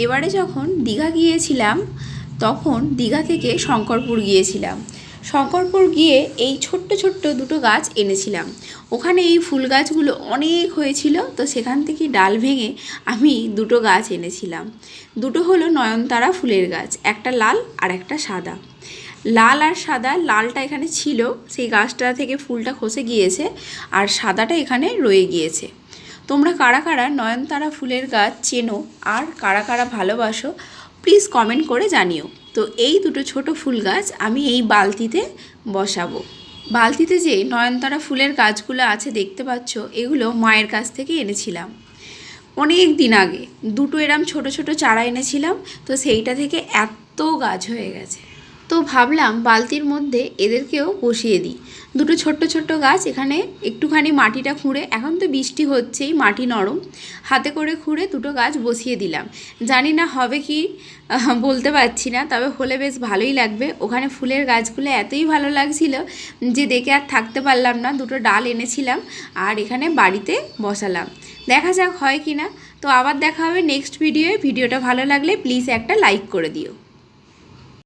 এবারে যখন দীঘা গিয়েছিলাম তখন দীঘা থেকে শঙ্করপুর গিয়েছিলাম। শঙ্করপুর গিয়ে এই ছোট্ট ছোট্ট দুটো গাছ এনেছিলাম। ওখানে এই ফুল গাছগুলো অনেক হয়েছিল, তো সেখান থেকে ডাল ভেঙে আমি দুটো গাছ এনেছিলাম। দুটো হলো নয়নতারা ফুলের গাছ, একটা লাল আর একটা সাদা। লাল আর সাদা, লালটা এখানে ছিল, সেই গাছটা থেকে ফুলটা খসে গিয়েছে, আর সাদাটা এখানে রয়ে গিয়েছে। তোমরা কারা কারা নয়নতারা ফুলের গাছ চেনো আর কারা কারা ভালোবাসো প্লিজ কমেন্ট করে জানিও। তো এই দুটো ছোট ফুল গাছ আমি এই বালতিতে বসাবো। বালতিতে যে নয়নতারা ফুলের গাছগুলো আছে দেখতে পাচ্ছ, এগুলো মায়ের কাছ থেকে এনেছিলাম অনেক দিন আগে। দুটো এরম ছোট ছোট চারা এনেছিলাম, তো সেইটা থেকে এত গাছ হয়ে গেছে। তো ভাবলাম বালতির মধ্যে এদেরকেও বসিয়ে দিই। দুটো ছোট্ট ছোট্ট গাছ এখানে একটুখানি মাটিটা খুঁড়ে, এখন তো বৃষ্টি হচ্ছেই, মাটি নরম, হাতে করে খুঁড়ে দুটো গাছ বসিয়ে দিলাম। জানি না হবে কি বলতে পারছি না, তবে হলে বেশ ভালোই লাগবে। ওখানে ফুলের গাছগুলো এতই ভালো লাগছিল যে দেখে আর থাকতে পারলাম না, দুটো ডাল এনেছিলাম আর এখানে বাড়িতে বসালাম। দেখা যাক হয় কি না। তো আবার দেখা হবে নেক্সট ভিডিওয়ে। ভিডিওটা ভালো লাগলে প্লিজ একটা লাইক করে দিও।